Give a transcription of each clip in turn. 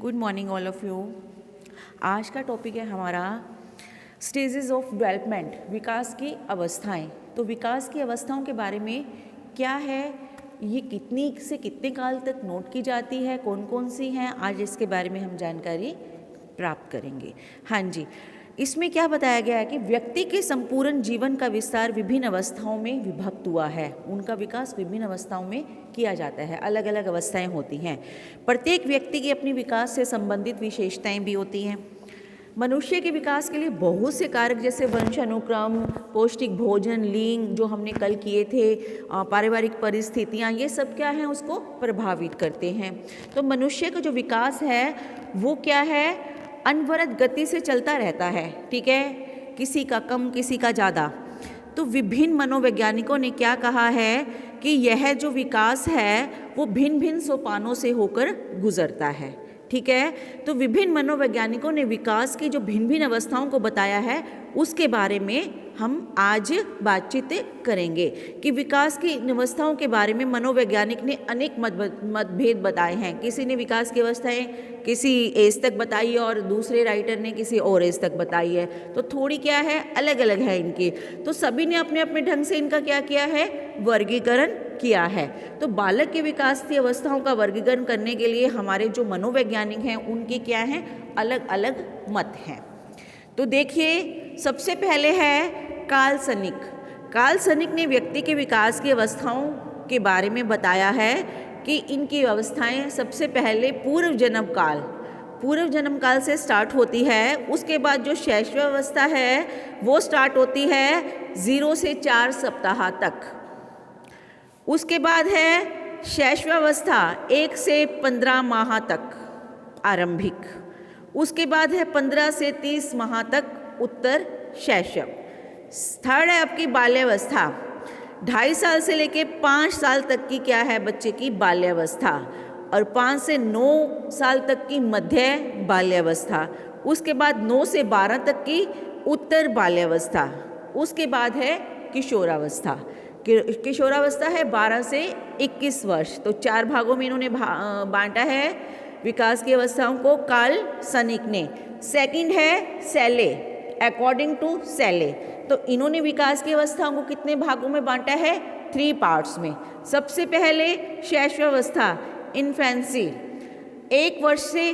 Good morning all of you. आज का topic है हमारा स्टेजेस ऑफ डेवलपमेंट, विकास की अवस्थाएं। तो विकास की अवस्थाओं के बारे में क्या है, ये कितनी से कितने काल तक नोट की जाती है, कौन कौन सी हैं, आज इसके बारे में हम जानकारी प्राप्त करेंगे। हाँ जी, इसमें क्या बताया गया है कि व्यक्ति के संपूर्ण जीवन का विस्तार विभिन्न अवस्थाओं में विभक्त हुआ है। उनका विकास विभिन्न अवस्थाओं में किया जाता है, अलग अलग अवस्थाएं होती हैं। प्रत्येक व्यक्ति की अपनी विकास से संबंधित विशेषताएं भी होती हैं। मनुष्य के विकास के लिए बहुत से कारक जैसे वंशानुक्रम, पौष्टिक भोजन, लिंग जो हमने कल किए थे, पारिवारिक परिस्थितियाँ, ये सब क्या हैं, उसको प्रभावित करते हैं। तो मनुष्य का जो विकास है वो क्या है, अनवरत गति से चलता रहता है। ठीक है, किसी का कम किसी का ज़्यादा। तो विभिन्न मनोवैज्ञानिकों ने क्या कहा है कि यह जो विकास है वो भिन्न भिन्न सोपानों से होकर गुजरता है। ठीक है, तो विभिन्न मनोवैज्ञानिकों ने विकास की जो भिन्न भिन्न अवस्थाओं को बताया है उसके बारे में हम आज बातचीत करेंगे कि विकास की अवस्थाओं के बारे में मनोवैज्ञानिक ने अनेक मतभेद बताए हैं। किसी ने विकास की अवस्थाएं किसी एज तक बताई और दूसरे राइटर ने किसी और एज तक बताई है। तो थोड़ी क्या है, अलग अलग है इनकी। तो सभी ने अपने अपने ढंग से इनका क्या किया है, वर्गीकरण किया है। तो बालक के विकास की अवस्थाओं का वर्गीकरण करने के लिए हमारे जो मनोवैज्ञानिक हैं उनके क्या हैं, अलग अलग मत हैं। तो देखिए, सबसे पहले है कार्ल सनिक। कार्ल सनिक ने व्यक्ति के विकास की अवस्थाओं के बारे में बताया है कि इनकी अवस्थाएं सबसे पहले पूर्व जन्म काल से स्टार्ट होती है। उसके बाद जो शैशवावस्था है वो स्टार्ट होती है 0 से 4 सप्ताह तक। उसके बाद है शैशवावस्था 1 से 15 माह तक आरंभिक। उसके बाद है 15 से 30 माह तक उत्तर शैशव। थर्ड है आपकी बाल्यावस्था, 2.5 साल से लेके 5 साल तक की क्या है बच्चे की बाल्यावस्था, और 5 से 9 साल तक की मध्य बाल्यावस्था। उसके बाद 9 से 12 तक की उत्तर बाल्यावस्था। उसके बाद है किशोरावस्था। किशोरावस्था है 12 से 21 वर्ष। तो 4 भागों में इन्होंने बांटा है विकास की अवस्थाओं को कार्ल सनिक ने। सेकंड है सैले, अकॉर्डिंग टू सैले। तो इन्होंने विकास की अवस्थाओं को कितने भागों में बांटा है, 3 पार्ट्स में। सबसे पहले शैशवावस्था, इन्फेंसी, 1 वर्ष से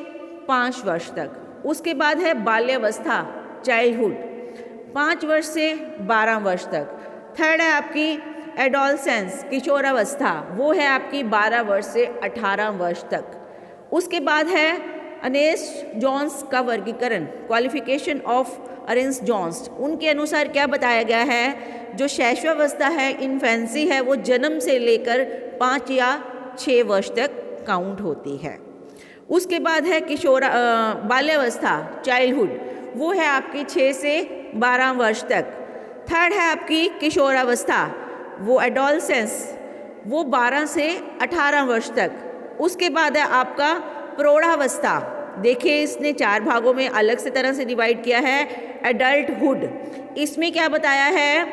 5 वर्ष तक। उसके बाद है बाल्यावस्था, चाइल्डहुड, 5 वर्ष से 12 वर्ष तक। थर्ड है आपकी एडोलसेंस, किशोरावस्था, वो है आपकी 12 वर्ष से 18 वर्ष तक। उसके बाद है अर्नेस्ट जॉन्स का वर्गीकरण, क्वालिफिकेशन ऑफ अर्नेस्ट जॉन्स। उनके अनुसार क्या बताया गया है, जो शैशवावस्था है, इन्फेंसी है, वो जन्म से लेकर 5 या 6 वर्ष तक काउंट होती है। उसके बाद है बाल्यावस्था, चाइल्डहुड, वो है आपकी 6 से 12 वर्ष तक। थर्ड है आपकी किशोरावस्था, वो एडोलसेंस, वो 12 से 18 वर्ष तक। उसके बाद है आपका प्रौढ़ावस्था। देखिए, इसने 4 भागों में अलग से तरह से डिवाइड किया है। एडल्टहुड, इसमें क्या बताया है,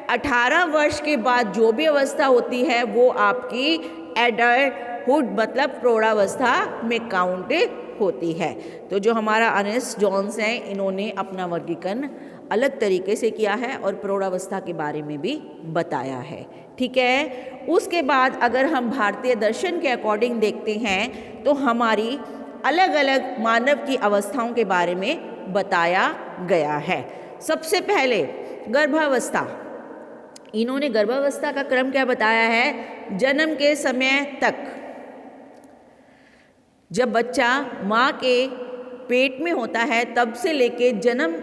18 वर्ष के बाद जो भी अवस्था होती है वो आपकी एडल्टहुड मतलब प्रौढ़ावस्था में काउंट होती है। तो जो हमारा अर्नेस्ट जॉन्स हैं, इन्होंने अपना वर्गीकरण अलग तरीके से किया है और प्रौढ़ावस्था के बारे में भी बताया है। ठीक है, उसके बाद अगर हम भारतीय दर्शन के अकॉर्डिंग देखते हैं तो हमारी अलग अलग मानव की अवस्थाओं के बारे में बताया गया है। सबसे पहले गर्भावस्था, इन्होंने गर्भावस्था का क्रम क्या बताया है, जन्म के समय तक, जब बच्चा माँ के पेट में होता है तब से लेके जन्म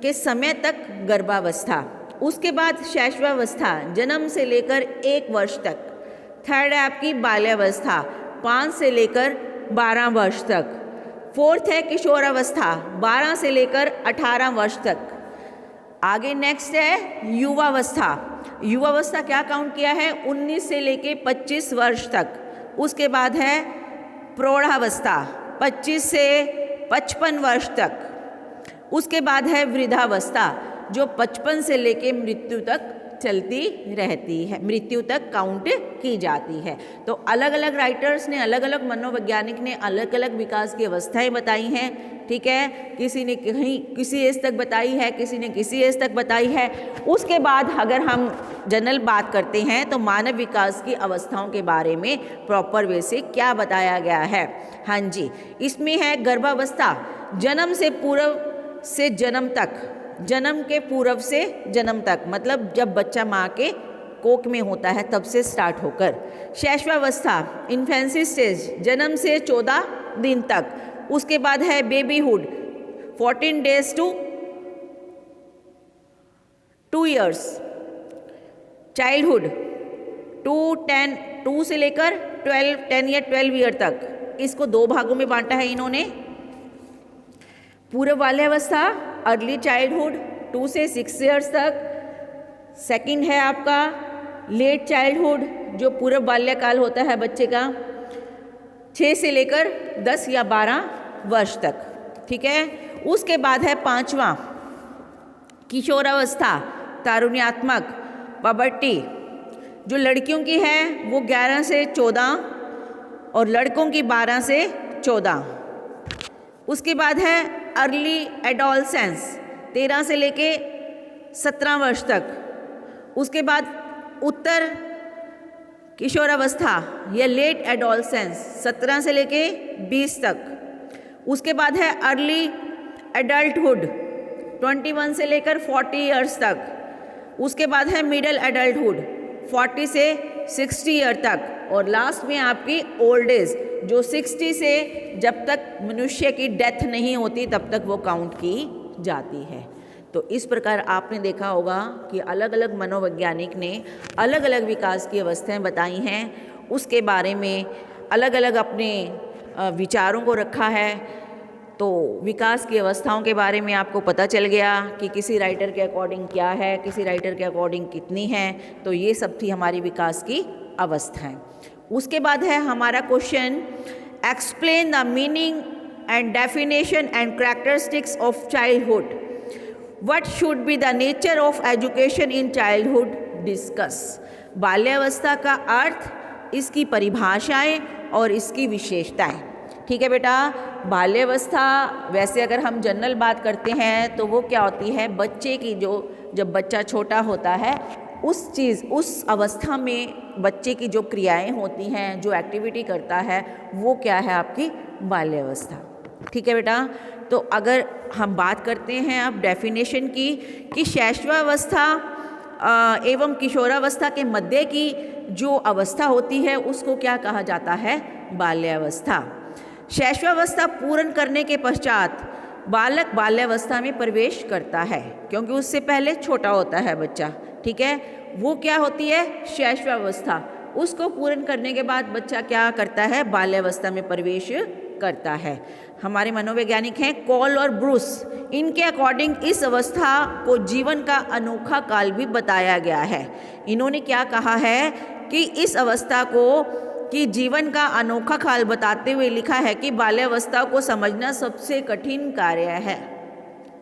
के समय तक गर्भावस्था। उसके बाद शैशवावस्था, जन्म से लेकर 1 वर्ष तक। थर्ड है आपकी बाल्यावस्था, 5 से लेकर 12 वर्ष तक। फोर्थ है किशोरावस्था, 12 से लेकर 18 वर्ष तक। आगे नेक्स्ट है युवावस्था। युवावस्था क्या काउंट किया है, 19 से लेकर 25 वर्ष तक। उसके बाद है प्रौढ़ावस्था, 25 से 55 वर्ष तक। उसके बाद है वृद्धावस्था, जो 55 से लेकर मृत्यु तक चलती रहती है, मृत्यु तक काउंट की जाती है। तो अलग अलग राइटर्स ने, अलग अलग मनोवैज्ञानिक ने अलग अलग विकास की अवस्थाएं बताई हैं, ठीक है। किसी ने कहीं किसी एज तक बताई है, किसी ने किसी एज तक बताई है। उसके बाद अगर हम जनरल बात करते हैं तो मानव विकास की अवस्थाओं के बारे में प्रॉपर वे से क्या बताया गया है। हाँ जी, इसमें है गर्भावस्था, जन्म से पूर्व से जन्म तक, जन्म के पूर्व से जन्म तक, मतलब जब बच्चा माँ के कोख में होता है तब से स्टार्ट होकर। शैशवावस्था, इन्फेंसी स्टेज, जन्म से 14 दिन तक। उसके बाद है babyhood, 14 days to 2 years। Childhood, 2 से लेकर 10 या 12 ईयर तक। इसको 2 भागों में बांटा है इन्होंने। पूर्व बाल्यावस्था, अर्ली चाइल्डहुड 2 से 6 ईयर्स तक। सेकंड है आपका लेट चाइल्डहुड, जो पूर्व बाल्यकाल होता है बच्चे का, 6 से लेकर 10 या 12 वर्ष तक, ठीक है। उसके बाद है 5वां किशोरावस्था, तारुण्यात्मक, पबर्टी। जो लड़कियों की है वो 11 से 14 और लड़कों की 12 से 14। उसके बाद है अर्ली एडोलसेंस, 13 से लेके 17 वर्ष तक। उसके बाद उत्तर किशोरावस्था या लेट एडोलसेंस, 17 से लेके 20 तक। उसके बाद है अर्ली एडल्टहुड, 21 से लेकर 40 ईयर्स तक। उसके बाद है मिडल एडल्टहुड, 40 से 60 ईयर तक। और लास्ट में आपकी ओल्ड एज, जो 60 से जब तक मनुष्य की डेथ नहीं होती तब तक वो काउंट की जाती है। तो इस प्रकार आपने देखा होगा कि अलग अलग मनोवैज्ञानिक ने अलग अलग विकास की अवस्थाएं बताई हैं, उसके बारे में अलग अलग अपने विचारों को रखा है। तो विकास की अवस्थाओं के बारे में आपको पता चल गया कि किसी राइटर के अकॉर्डिंग क्या है, किसी राइटर के अकॉर्डिंग कितनी है। तो ये सब थी हमारी विकास की अवस्थाएं। उसके बाद है हमारा question, explain the meaning and definition and characteristics of childhood. What should be the nature of education in childhood, discuss. बाल्यावस्था का अर्थ, इसकी परिभाषाएं और इसकी विशेषताएं, ठीक है बेटा। बाल्यावस्था वैसे अगर हम जनरल बात करते हैं तो वो क्या होती है, बच्चे की जो, जब बच्चा छोटा होता है उस अवस्था में बच्चे की जो क्रियाएं होती हैं, जो एक्टिविटी करता है, वो क्या है आपकी बाल्यावस्था, ठीक है बेटा। तो अगर हम बात करते हैं अब डेफिनेशन की कि शैशवावस्था एवं किशोरावस्था के मध्य की जो अवस्था होती है उसको क्या कहा जाता है, बाल्यावस्था। शैशवावस्था पूर्ण करने के पश्चात बालक बाल्यावस्था में प्रवेश करता है, क्योंकि उससे पहले छोटा होता है बच्चा, ठीक है। वो क्या होती है, शैशवावस्था। उसको पूर्ण करने के बाद बच्चा क्या करता है, बाल्यावस्था में प्रवेश करता है। हमारे मनोवैज्ञानिक हैं कॉल और ब्रूस, इनके अकॉर्डिंग इस अवस्था को जीवन का अनोखा काल भी बताया गया है। इन्होंने क्या कहा है कि इस अवस्था को कि जीवन का अनोखा काल बताते हुए लिखा है कि बाल्यावस्था को समझना सबसे कठिन कार्य है।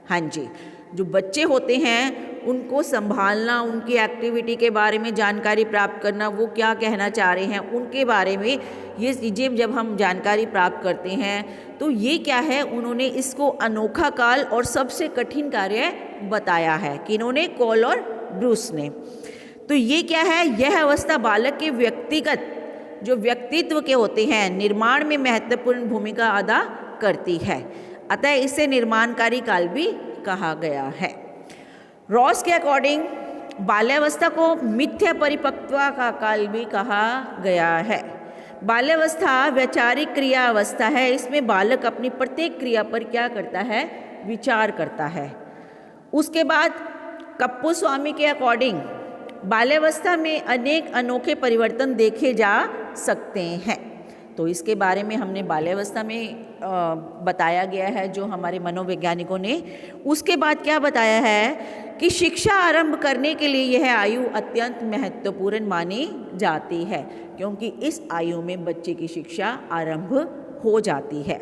हाँ जी, जो बच्चे होते हैं उनको संभालना, उनकी एक्टिविटी के बारे में जानकारी प्राप्त करना, वो क्या कहना चाह रहे हैं उनके बारे में ये चीज़ें जब हम जानकारी प्राप्त करते हैं तो ये क्या है, उन्होंने इसको अनोखा काल और सबसे कठिन कार्य बताया है। किन्होंने, कॉल और ब्रूस ने। तो ये क्या है, यह अवस्था बालक के व्यक्तिगत जो व्यक्तित्व के होते हैं निर्माण में महत्वपूर्ण भूमिका अदा करती है, अतः इसे निर्माणकारी काल भी कहा गया है। रॉस के अकॉर्डिंग बाल्यावस्था को मिथ्या परिपक्वता का काल भी कहा गया है। बाल्यावस्था वैचारिक क्रिया अवस्था है, इसमें बालक अपनी प्रत्येक क्रिया पर क्या करता है, विचार करता है। उसके बाद कप्पू स्वामी के अकॉर्डिंग बाल्यावस्था में अनेक अनोखे परिवर्तन देखे जा सकते हैं। तो इसके बारे में हमने बाल्यावस्था में बताया गया है जो हमारे मनोवैज्ञानिकों ने। उसके बाद क्या बताया है कि शिक्षा आरंभ करने के लिए यह आयु अत्यंत महत्वपूर्ण मानी जाती है, क्योंकि इस आयु में बच्चे की शिक्षा आरंभ हो जाती है,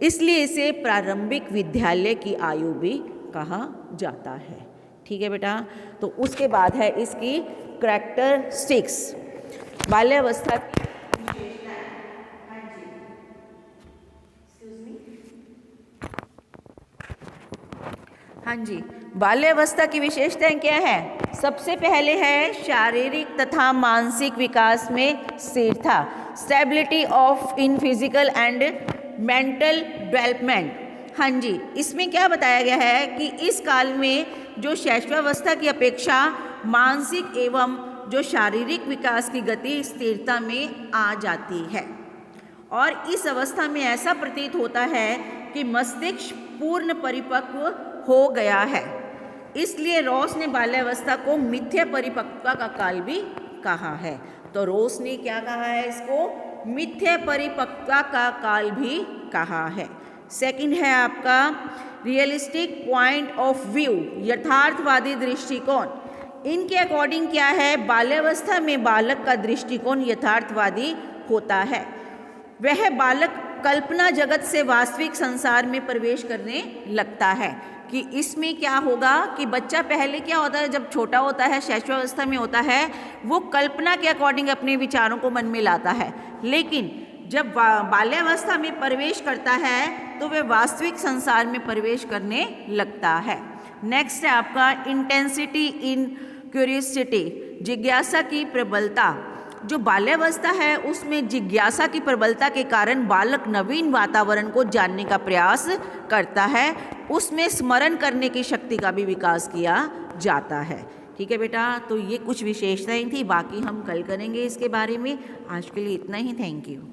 इसलिए इसे प्रारंभिक विद्यालय की आयु भी कहा जाता है। ठीक है बेटा। तो उसके बाद है इसकी करैक्टरिस्टिक्स, बाल्यावस्था की विशेषताएं। हाँ जी, एक्सक्यूज मी। हाँ जी, बाल्यावस्था की विशेषताएं क्या है? सबसे पहले है शारीरिक तथा मानसिक विकास में स्थिरता, stability of in physical and mental development. हाँ जी, इसमें क्या बताया गया है कि इस काल में जो शैशवावस्था की अपेक्षा मानसिक एवं जो शारीरिक विकास की गति स्थिरता में आ जाती है, और इस अवस्था में ऐसा प्रतीत होता है कि मस्तिष्क पूर्ण परिपक्व हो गया है। इसलिए रॉस ने बाल्यावस्था को मिथ्या परिपक्वता का काल भी कहा है। तो रॉस ने क्या कहा है? इसको मिथ्या परिपक्वता का काल भी कहा है। सेकंड है आपका रियलिस्टिक पॉइंट ऑफ व्यू, यथार्थवादी दृष्टिकोण। इनके अकॉर्डिंग क्या है? बाल्यावस्था में बालक का दृष्टिकोण यथार्थवादी होता है। वह बालक कल्पना जगत से वास्तविक संसार में प्रवेश करने लगता है। कि इसमें क्या होगा कि बच्चा पहले क्या होता है, जब छोटा होता है, शैशवावस्था में होता है, वो कल्पना के अकॉर्डिंग अपने विचारों को मन में लाता है, लेकिन जब बाल्यावस्था में प्रवेश करता है तो वह वास्तविक संसार में प्रवेश करने लगता है। नेक्स्ट है आपका इंटेंसिटी इन क्यूरियोसिटी, जिज्ञासा की प्रबलता। जो बाल्यावस्था है उसमें जिज्ञासा की प्रबलता के कारण बालक नवीन वातावरण को जानने का प्रयास करता है, उसमें स्मरण करने की शक्ति का भी विकास किया जाता है। ठीक है बेटा, तो ये कुछ विशेषताएं थी, बाकी हम कल करेंगे इसके बारे में। आज के लिए इतना ही, थैंक यू।